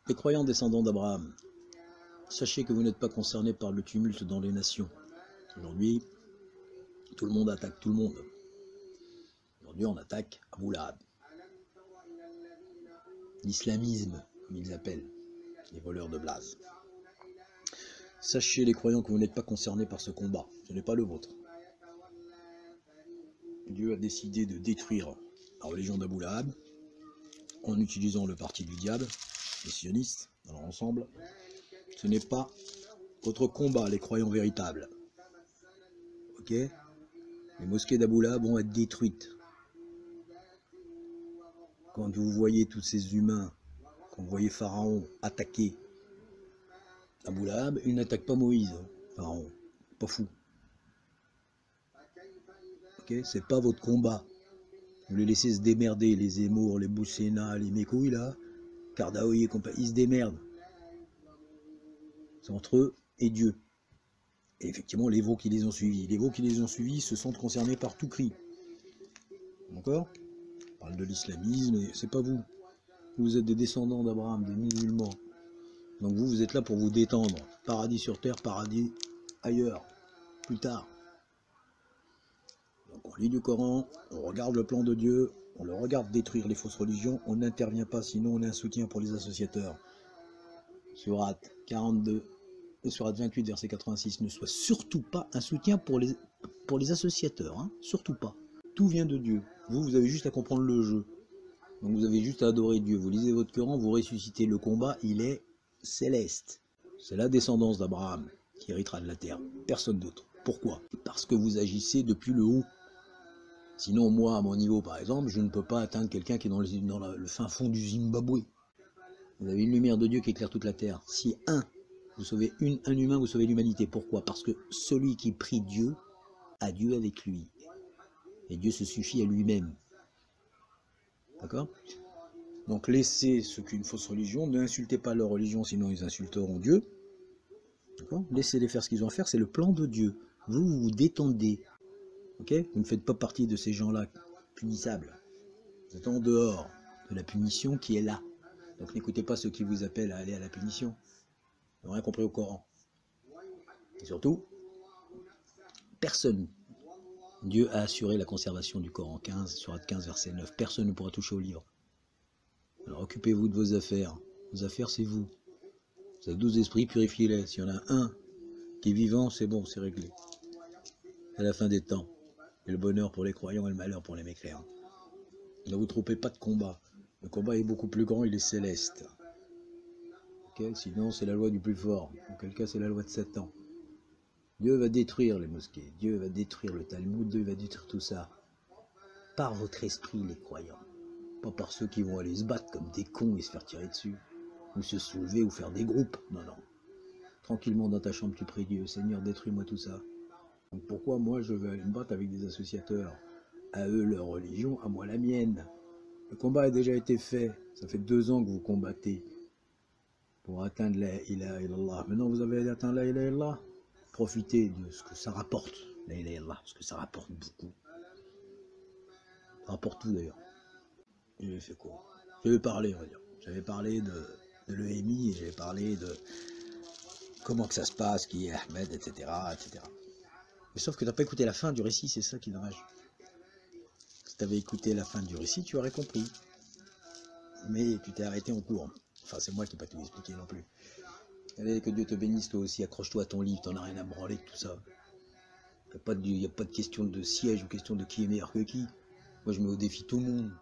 Les croyants descendants d'Abraham, sachez que vous n'êtes pas concernés par le tumulte dans les nations. Aujourd'hui, tout le monde attaque tout le monde. Aujourd'hui, on attaque Abu Lahab. L'islamisme, comme ils appellent, les voleurs de blase. Sachez les croyants que vous n'êtes pas concernés par ce combat. Ce n'est pas le vôtre. Dieu a décidé de détruire la religion d'Abu Lahab en utilisant le parti du diable, les sionistes, dans leur ensemble. Ce n'est pas votre combat, les croyants véritables. Ok? Les mosquées d'Abu Lahab vont être détruites. Quand vous voyez tous ces humains, quand vous voyez Pharaon attaquer Abu Lahab, il n'attaque pas Moïse, Pharaon, pas fou. Ok? C'est pas votre combat. Vous les laissez se démerder, les Zemmour, les Boussena, les Mékouilles là, Kardaoui et compagnie, ils se démerdent. C'est entre eux et Dieu. Et effectivement, les veaux qui les ont suivis. Les veaux qui les ont suivis se sentent concernés par tout cri. D'accord? On parle de l'islamisme, c'est pas vous. Vous êtes des descendants d'Abraham, des musulmans. Donc vous, vous êtes là pour vous détendre. Paradis sur terre, paradis ailleurs, plus tard. Donc on lit du Coran, on regarde le plan de Dieu, on le regarde détruire les fausses religions, on n'intervient pas, sinon on est un soutien pour les associateurs. Sourate 42, Sourate 28, verset 86, ne soit surtout pas un soutien pour les associateurs, hein, surtout pas. Tout vient de Dieu. Vous, vous avez juste à comprendre le jeu. Donc vous avez juste à adorer Dieu. Vous lisez votre Coran, vous ressuscitez le combat, il est céleste. C'est la descendance d'Abraham qui héritera de la terre, personne d'autre. Pourquoi? Parce que vous agissez depuis le haut. Sinon, moi, à mon niveau, par exemple, je ne peux pas atteindre quelqu'un qui est dans le fin fond du Zimbabwe. Vous avez une lumière de Dieu qui éclaire toute la terre. Si vous sauvez un humain, vous sauvez l'humanité. Pourquoi? Parce que celui qui prie Dieu a Dieu avec lui. Et Dieu se suffit à lui-même. D'accord? Donc laissez ceux qui ont une fausse religion, ne insultez pas leur religion, sinon ils insulteront Dieu. D'accord? Laissez-les faire ce qu'ils ont à faire, c'est le plan de Dieu. Vous vous détendez. Ok? Vous ne faites pas partie de ces gens-là punissables. Vous êtes en dehors de la punition qui est là. Donc n'écoutez pas ceux qui vous appellent à aller à la punition. Ils n'ont rien compris au Coran. Et surtout, personne. Dieu a assuré la conservation du Coran 15, Sourate 15, verset 9. Personne ne pourra toucher au livre. Alors occupez-vous de vos affaires. Vos affaires, c'est vous. Vous avez 12 esprits, purifiez-les. S'il y en a un qui est vivant, c'est bon, c'est réglé. C'est la fin des temps. Et le bonheur pour les croyants et le malheur pour les mécréants. Ne vous trompez pas de combat. Le combat est beaucoup plus grand, il est céleste. Okay? Sinon, c'est la loi du plus fort. En quel cas, c'est la loi de Satan. Dieu va détruire les mosquées. Dieu va détruire le Talmud. Dieu va détruire tout ça. Par votre esprit, les croyants. Pas par ceux qui vont aller se battre comme des cons et se faire tirer dessus. Ou se soulever ou faire des groupes. Non, non. Tranquillement dans ta chambre, tu pries Dieu. Seigneur, détruis-moi tout ça. Donc pourquoi moi je vais aller me battre avec des associateurs? À eux leur religion, à moi la mienne. Le combat a déjà été fait. Ça fait 2 ans que vous combattez pour atteindre la ilaha illallah. Maintenant vous avez atteint la ilaha illallah. Profitez de ce que ça rapporte, la ilaha illallah, parce que ça rapporte beaucoup. Ça rapporte tout d'ailleurs. J'ai fait quoi? J'avais parlé, on va dire. J'avais parlé de l'EMI et j'avais parlé de comment que ça se passe, qui est Ahmed, etc., etc. Mais sauf que tu n'as pas écouté la fin du récit, c'est ça qui est dommage. Si tu avais écouté la fin du récit, tu aurais compris. Mais tu t'es arrêté en cours. Enfin, c'est moi qui n'ai pas tout expliqué non plus. Allez, que Dieu te bénisse toi aussi, accroche-toi à ton livre, t'en as rien à branler de tout ça. Il n'y a pas de question de siège ou question de qui est meilleur que qui. Moi, je mets au défi tout le monde.